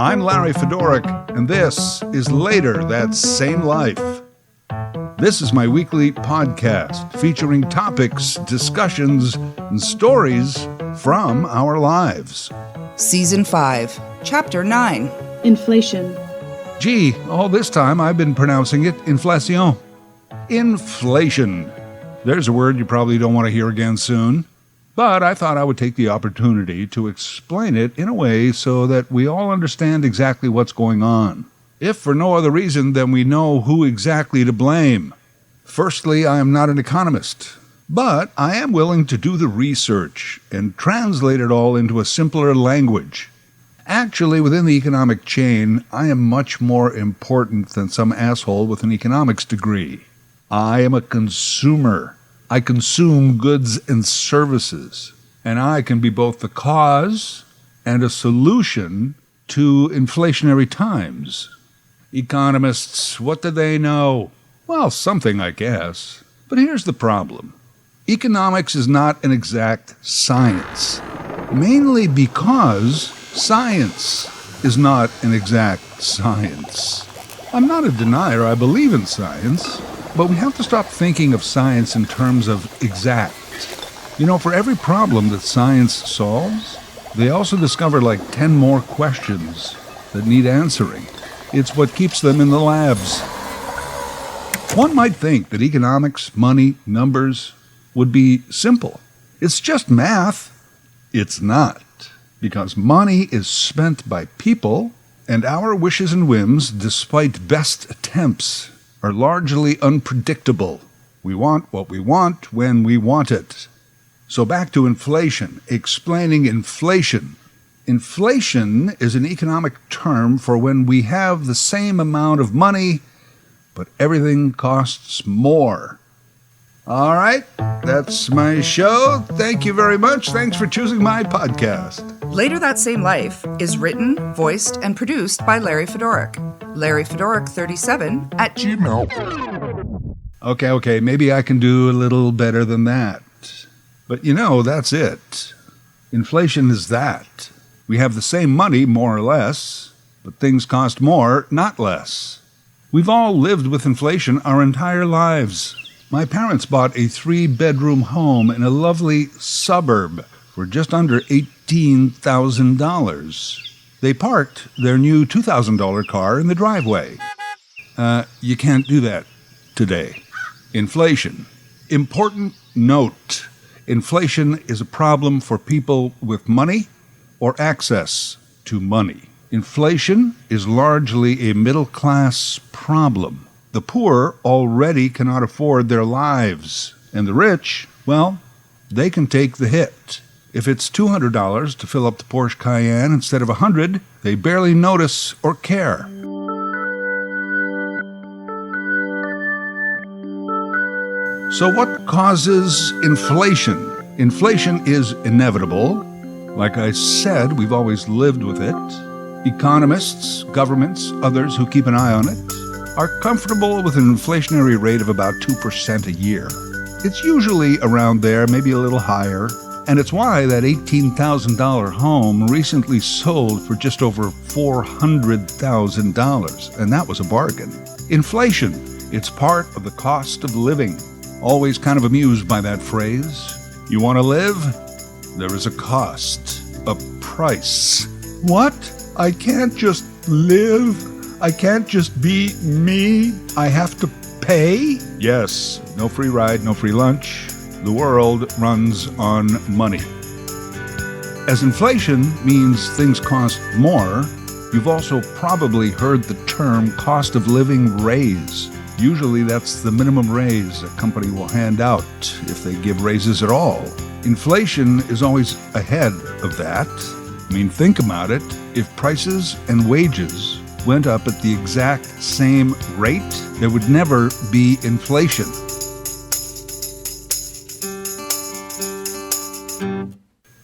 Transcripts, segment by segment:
I'm Larry Fedoruk, and this is Later That Same Life. This is my weekly podcast featuring topics, discussions, and stories from our lives. Season 5, Chapter 9. Inflation. Gee, all this time I've been pronouncing it inflation. Inflation. There's a word you probably don't want to hear again soon. But I thought I would take the opportunity to explain it in a way so that we all understand exactly what's going on, if for no other reason than we know who exactly to blame. Firstly, I am not an economist, but I am willing to do the research and translate it all into a simpler language. Actually, within the economic chain, I am much more important than some asshole with an economics degree. I am a consumer. I consume goods and services, and I can be both the cause and a solution to inflationary times. Economists, what do they know? Well, something, I guess. But here's the problem. Economics is not an exact science, mainly because science is not an exact science. I'm not a denier. I believe in science. But we have to stop thinking of science in terms of exact. You know, for every problem that science solves, they also discover like 10 more questions that need answering. It's what keeps them in the labs. One might think that economics, money, numbers would be simple. It's just math. It's not, because money is spent by people, and our wishes and whims, despite best attempts, are largely unpredictable. We want what we want when we want it. So back to inflation, explaining inflation. Inflation is an economic term for when we have the same amount of money, but everything costs more. All right, that's my show. Thank you very much. Thanks for choosing my podcast. Later That Same Life is written, voiced, and produced by Larry Fedoruk. LarryFedoruk37@gmail. Okay, maybe I can do a little better than that. But you know, that's it. Inflation is that. We have the same money, more or less, but things cost more, not less. We've all lived with inflation our entire lives. My parents bought a 3-bedroom home in a lovely suburb for just under $18,000. They parked their new $2,000 car in the driveway. You can't do that today. Inflation. Important note. Inflation is a problem for people with money or access to money. Inflation is largely a middle-class problem. The poor already cannot afford their lives, and the rich, well, they can take the hit. If it's $200 to fill up the Porsche Cayenne instead of $100, they barely notice or care. So what causes inflation? Inflation is inevitable. Like I said, we've always lived with it. Economists, governments, others who keep an eye on it, are comfortable with an inflationary rate of about 2% a year. It's usually around there, maybe a little higher. And it's why that $18,000 home recently sold for just over $400,000, and that was a bargain. Inflation, it's part of the cost of living. Always kind of amused by that phrase. You want to live? There is a cost, a price. What? I can't just live? I can't just be me? I have to pay? Yes, no free ride, no free lunch. The world runs on money. As inflation means things cost more, you've also probably heard the term cost of living raise. Usually that's the minimum raise a company will hand out if they give raises at all. Inflation is always ahead of that. I mean, think about it. If prices and wages went up at the exact same rate, there would never be inflation.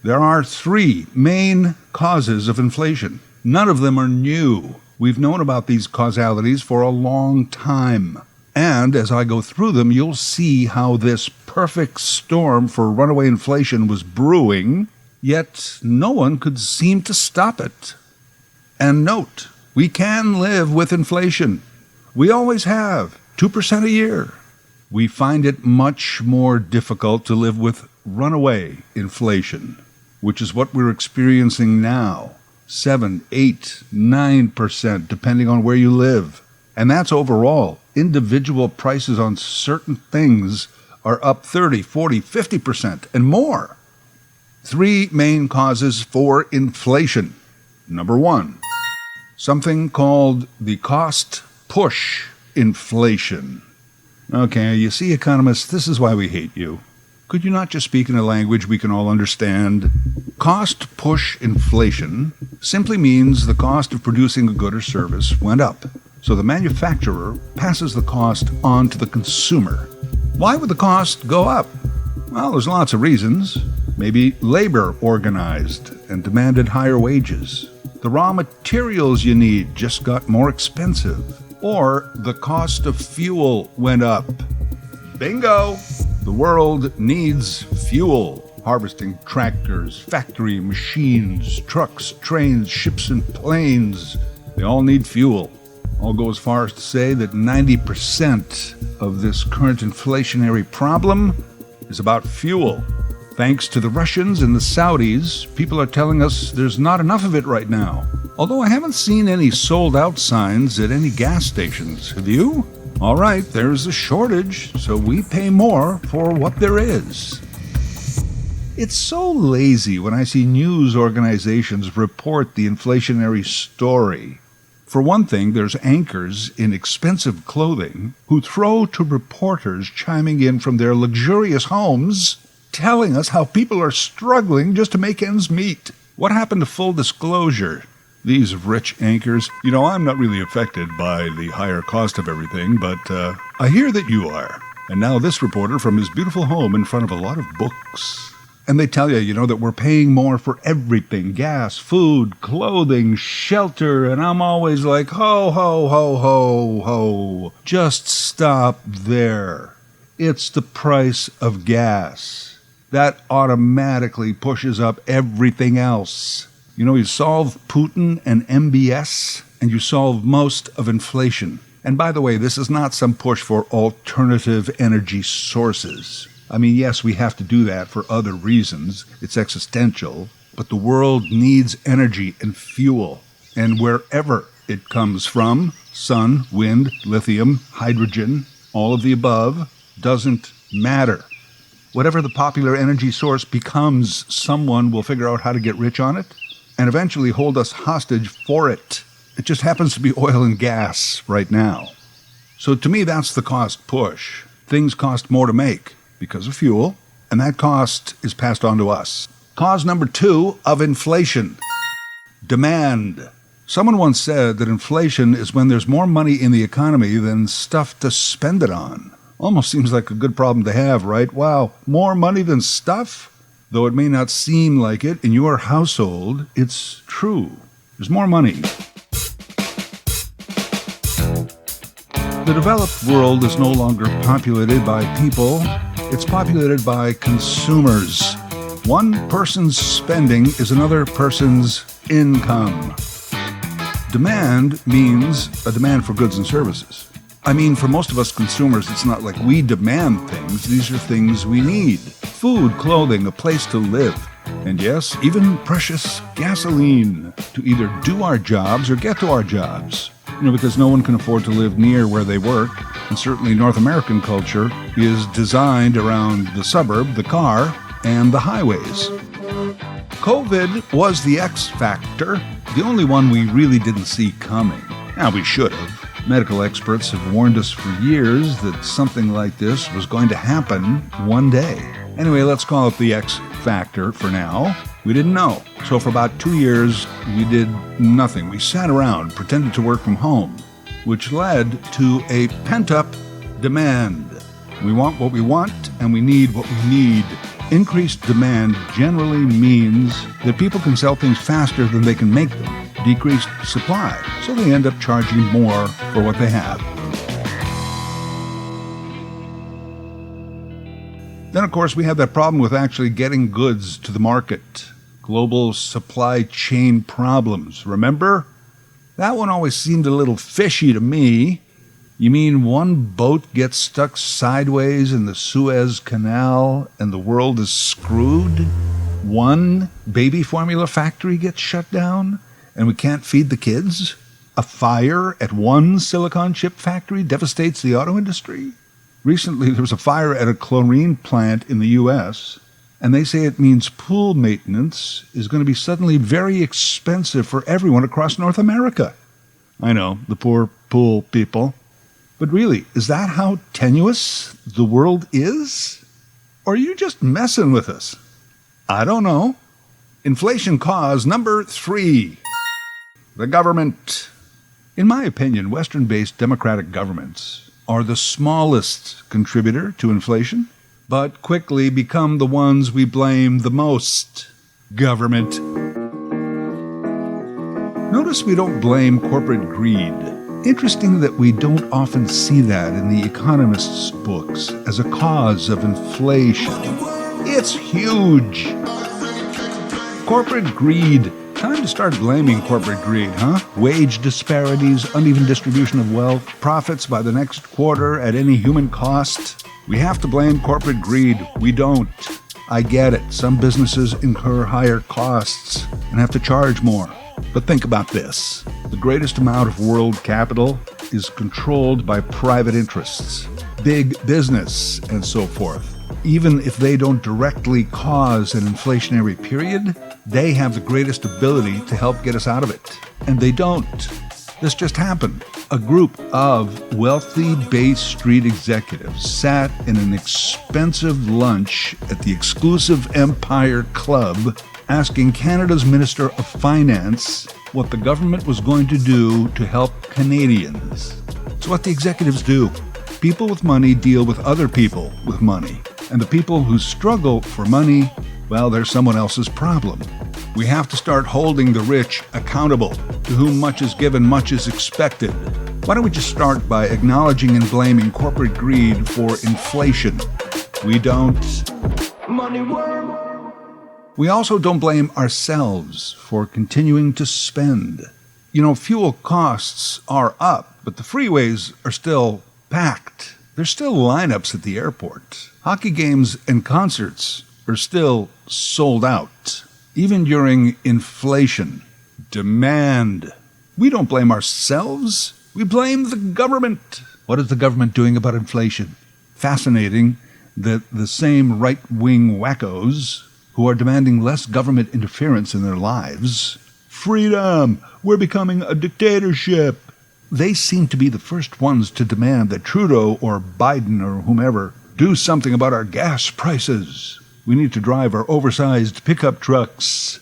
There are 3 main causes of inflation. None of them are new. We've known about these causalities for a long time. And as I go through them, you'll see how this perfect storm for runaway inflation was brewing, yet no one could seem to stop it. And note, we can live with inflation. We always have, 2% a year. We find it much more difficult to live with runaway inflation, which is what we're experiencing now. 7, 8, 9%, depending on where you live. And that's overall. Individual prices on certain things are up 30, 40, 50% and more. 3 main causes for inflation. Number 1, something called the cost push inflation. Okay, you see, economists, this is why we hate you. Could you not just speak in a language we can all understand? Cost push inflation simply means the cost of producing a good or service went up. So the manufacturer passes the cost on to the consumer. Why would the cost go up? Well, there's lots of reasons. Maybe labor organized and demanded higher wages. The raw materials you need just got more expensive. Or the cost of fuel went up. Bingo! The world needs fuel. Harvesting tractors, factory machines, trucks, trains, ships, and planes. They all need fuel. I'll go as far as to say that 90% of this current inflationary problem is about fuel. Thanks to the Russians and the Saudis, people are telling us there's not enough of it right now. Although I haven't seen any sold-out signs at any gas stations. Have you? All right, there's a shortage, so we pay more for what there is. It's so lazy when I see news organizations report the inflationary story. For one thing, there's anchors in expensive clothing who throw to reporters chiming in from their luxurious homes, telling us how people are struggling just to make ends meet. What happened to full disclosure? These rich anchors, I'm not really affected by the higher cost of everything, but I hear that you are. And now this reporter from his beautiful home in front of a lot of books. And they tell you, that we're paying more for everything. Gas, food, clothing, shelter. And I'm always like, ho, ho, ho, ho, ho. Just stop there. It's the price of gas. That automatically pushes up everything else. You solve Putin and MBS, and you solve most of inflation. And by the way, this is not some push for alternative energy sources. I mean, yes, we have to do that for other reasons. It's existential. But the world needs energy and fuel. And wherever it comes from, sun, wind, lithium, hydrogen, all of the above, doesn't matter. Whatever the popular energy source becomes, someone will figure out how to get rich on it and eventually hold us hostage for it. It just happens to be oil and gas right now. So to me, that's the cost push. Things cost more to make because of fuel, and that cost is passed on to us. Cause number 2 of inflation: demand. Someone once said that inflation is when there's more money in the economy than stuff to spend it on. Almost seems like a good problem to have, right? Wow, more money than stuff? Though it may not seem like it, in your household, it's true. There's more money. The developed world is no longer populated by people. It's populated by consumers. One person's spending is another person's income. Demand means a demand for goods and services. I mean, for most of us consumers, it's not like we demand things. These are things we need. Food, clothing, a place to live. And yes, even precious gasoline to either do our jobs or get to our jobs. Because no one can afford to live near where they work. And certainly North American culture is designed around the suburb, the car, and the highways. COVID was the X factor, the only one we really didn't see coming. Now, we should have. Medical experts have warned us for years that something like this was going to happen one day. Anyway, let's call it the X factor for now. We didn't know. So for about 2 years, we did nothing. We sat around, pretended to work from home, which led to a pent-up demand. We want what we want, and we need what we need. Increased demand generally means that people can sell things faster than they can make them. Decreased supply, so they end up charging more for what they have. Then, of course, we have that problem with actually getting goods to the market. Global supply chain problems. Remember? That one always seemed a little fishy to me. You mean one boat gets stuck sideways in the Suez Canal and the world is screwed? One baby formula factory gets shut down and we can't feed the kids? A fire at one silicon chip factory devastates the auto industry? Recently, there was a fire at a chlorine plant in the U.S., and they say it means pool maintenance is going to be suddenly very expensive for everyone across North America. I know, the poor pool people. But really, is that how tenuous the world is? Or are you just messing with us? I don't know. Inflation cause number 3. The government. In my opinion, Western-based democratic governments are the smallest contributor to inflation, but quickly become the ones we blame the most. Government. Notice we don't blame corporate greed. Interesting that we don't often see that in the economists' books as a cause of inflation. It's huge. Corporate greed. Time to start blaming corporate greed, huh? Wage disparities, uneven distribution of wealth, profits by the next quarter at any human cost. We have to blame corporate greed. We don't. I get it. Some businesses incur higher costs and have to charge more. But think about this. The greatest amount of world capital is controlled by private interests, big business, and so forth. Even if they don't directly cause an inflationary period, they have the greatest ability to help get us out of it. And they don't. This just happened. A group of wealthy Bay Street executives sat in an expensive lunch at the exclusive Empire Club asking Canada's Minister of Finance what the government was going to do to help Canadians. It's what the executives do. People with money deal with other people with money. And the people who struggle for money, well, they're someone else's problem. We have to start holding the rich accountable. To whom much is given, much is expected. Why don't we just start by acknowledging and blaming corporate greed for inflation? We don't. Money worm. We also don't blame ourselves for continuing to spend. You know, fuel costs are up, but the freeways are still packed. There's still lineups at the airport. Hockey games and concerts are still sold out. Even during inflation, demand. We don't blame ourselves. We blame the government. What is the government doing about inflation? Fascinating that the same right-wing wackos who are demanding less government interference in their lives, freedom, we're becoming a dictatorship, they seem to be the first ones to demand that Trudeau or Biden or whomever do something about our gas prices. We need to drive our oversized pickup trucks.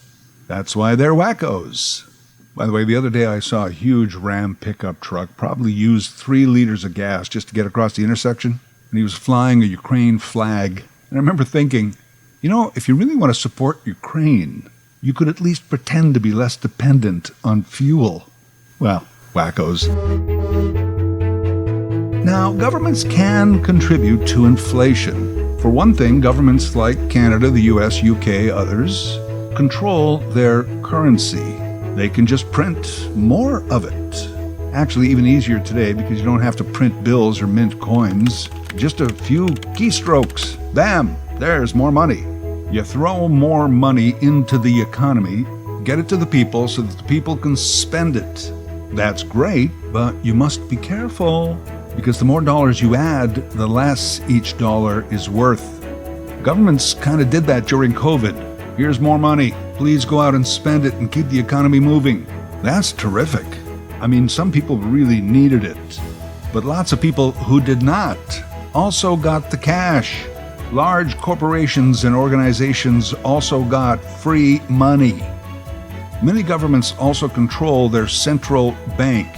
That's why they're wackos. By the way, the other day I saw a huge Ram pickup truck, probably used 3 liters of gas just to get across the intersection, and he was flying a Ukraine flag. And I remember thinking, you know, if you really want to support Ukraine, you could at least pretend to be less dependent on fuel. Well, wackos. Now, governments can contribute to inflation. For one thing, governments like Canada, the US, UK, others, control their currency. They can just print more of it. Actually, even easier today because you don't have to print bills or mint coins. Just a few keystrokes. Bam! There's more money. You throw more money into the economy, get it to the people so that the people can spend it. That's great, but you must be careful because the more dollars you add, the less each dollar is worth. Governments kind of did that during COVID. Here's more money. Please go out and spend it and keep the economy moving. That's terrific. I mean, some people really needed it, but lots of people who did not also got the cash. Large corporations and organizations also got free money. Many governments also control their central bank,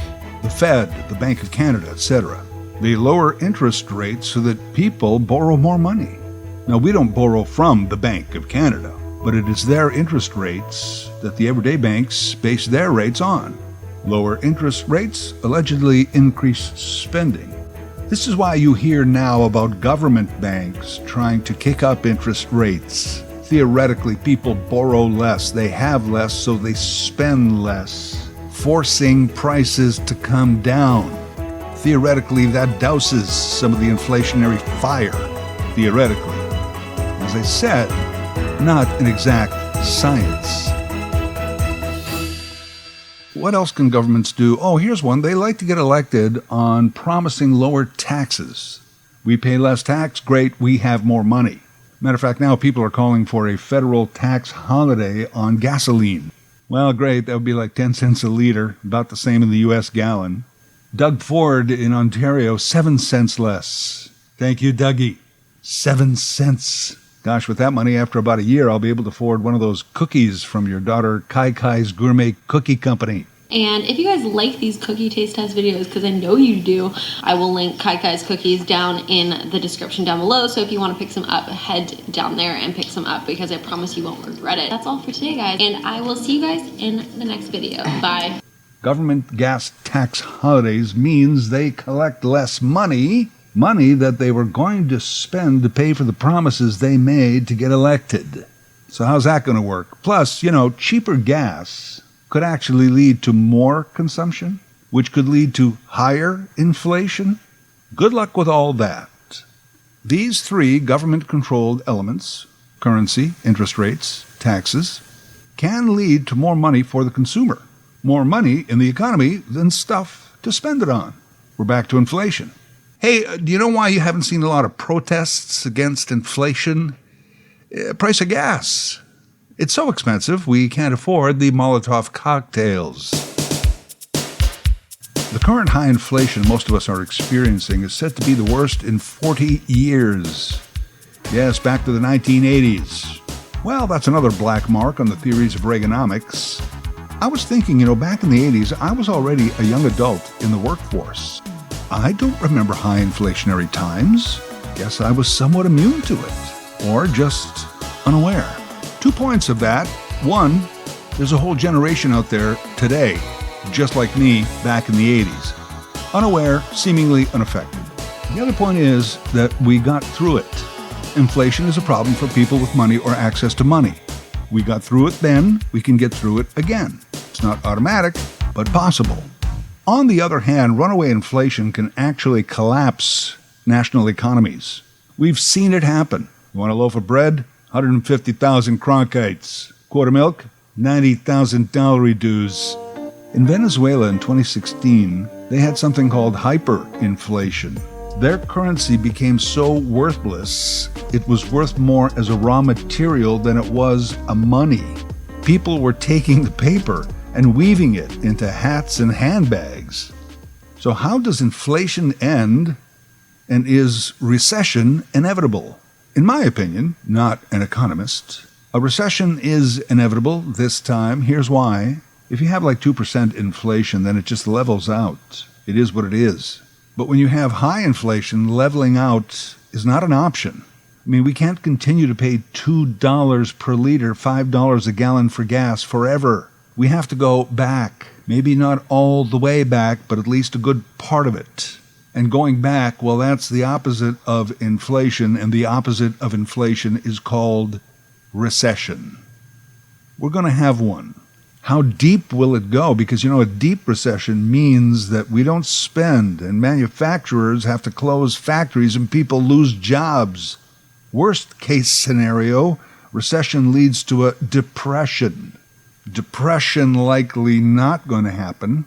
the Fed, the Bank of Canada, etc. They lower interest rates so that people borrow more money. Now, we don't borrow from the Bank of Canada, but it is their interest rates that the everyday banks base their rates on. Lower interest rates allegedly increase spending. This is why you hear now about government banks trying to kick up interest rates. Theoretically, people borrow less, they have less, so they spend less. forcing prices to come down. Theoretically, that douses some of the inflationary fire. Theoretically. As I said, not an exact science. What else can governments do? Oh, here's one. They like to get elected on promising lower taxes. We pay less tax, great, we have more money. Matter of fact, now people are calling for a federal tax holiday on gasoline. Well, great, that would be like 10 cents a liter, about the same in the U.S. gallon. Doug Ford in Ontario, 7 cents less. Thank you, Dougie. 7 cents. Gosh, with that money, after about a year, I'll be able to afford one of those cookies from your daughter Kai Kai's Gourmet Cookie Company. And if you guys like these cookie taste test videos, because I know you do, I will link Kai Kai's cookies down in the description down below. So if you want to pick some up, head down there and pick some up, because I promise you won't regret it. That's all for today, guys. And I will see you guys in the next video. Bye. Government gas tax holidays means they collect less money that they were going to spend to pay for the promises they made to get elected. So how's that going to work? Plus, cheaper gas could actually lead to more consumption, which could lead to higher inflation. Good luck with all that. These three government-controlled elements, currency, interest rates, taxes, can lead to more money for the consumer. More money in the economy than stuff to spend it on. We're back to inflation. Hey, do you know why you haven't seen a lot of protests against inflation? Price of gas. It's so expensive, we can't afford the Molotov cocktails. The current high inflation most of us are experiencing is said to be the worst in 40 years. Yes, back to the 1980s. Well, that's another black mark on the theories of Reaganomics. I was thinking, back in the 80s, I was already a young adult in the workforce. I don't remember high inflationary times. Guess I was somewhat immune to it, or just unaware. 2 points of that. One, there's a whole generation out there today, just like me back in the 80s, unaware, seemingly unaffected. The other point is that we got through it. Inflation is a problem for people with money or access to money. We got through it then, we can get through it again. It's not automatic, but possible. On the other hand, runaway inflation can actually collapse national economies. We've seen it happen. You want a loaf of bread? 150,000 Cronkites. Quart of milk? 90,000 dowry dues. In Venezuela in 2016, they had something called hyperinflation. Their currency became so worthless, it was worth more as a raw material than it was a money. People were taking the paper and weaving it into hats and handbags. So how does inflation end, and is recession inevitable? In my opinion, not an economist, a recession is inevitable this time. Here's why. If you have like 2% inflation, then it just levels out. It is what it is. But when you have high inflation, leveling out is not an option. I mean, we can't continue to pay $2 per liter, $5 a gallon for gas forever. We have to go back. Maybe not all the way back, but at least a good part of it. And going back, well, that's the opposite of inflation, and the opposite of inflation is called recession. We're going to have one. How deep will it go? Because, a deep recession means that we don't spend, and manufacturers have to close factories and people lose jobs. Worst case scenario, recession leads to a depression. Depression likely not going to happen,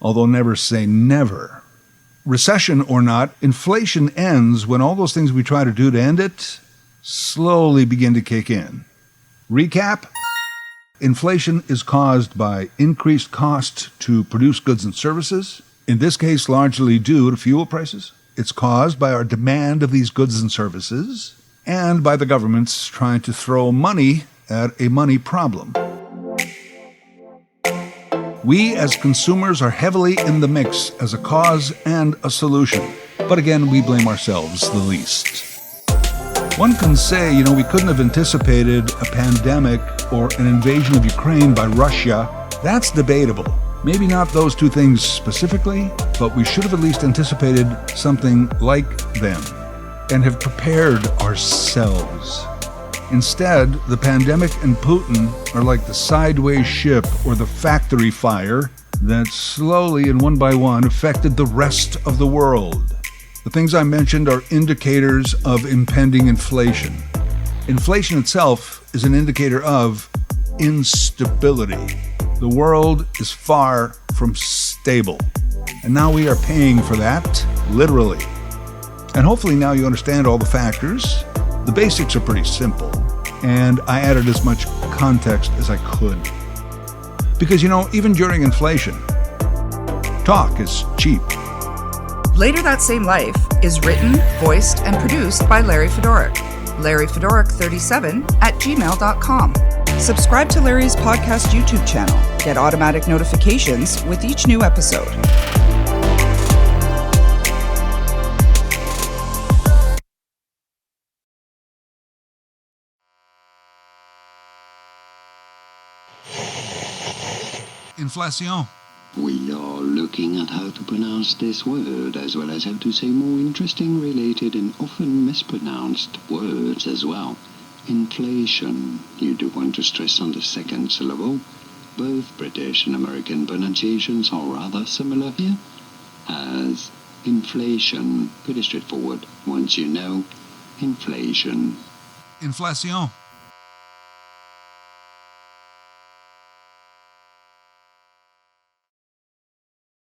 although never say never. Recession or not, inflation ends when all those things we try to do to end it slowly begin to kick in. Recap. Inflation is caused by increased cost to produce goods and services, in this case largely due to fuel prices. It's caused by our demand of these goods and services, and by the governments trying to throw money at a money problem. We as consumers are heavily in the mix as a cause and a solution, but again, we blame ourselves the least. One can say, we couldn't have anticipated a pandemic or an invasion of Ukraine by Russia. That's debatable. Maybe not those two things specifically, but we should have at least anticipated something like them and have prepared ourselves. Instead, the pandemic and Putin are like the sideways ship or the factory fire that slowly and one by one affected the rest of the world. The things I mentioned are indicators of impending inflation. Inflation itself is an indicator of instability. The world is far from stable. And now we are paying for that, literally. And hopefully now you understand all the factors. The basics are pretty simple. And I added as much context as I could. Because, even during inflation, talk is cheap. Later That Same Life is written, voiced, and produced by Larry Fedoruk. LarryFedoruk37@gmail.com. Subscribe to Larry's podcast YouTube channel. Get automatic notifications with each new episode. Inflation. We are looking at how to pronounce this word, as well as how to say more interesting, related, and often mispronounced words as well. Inflation. You do want to stress on the second syllable. Both British and American pronunciations are rather similar here. As inflation. Pretty straightforward. Once you know, inflation. Inflation.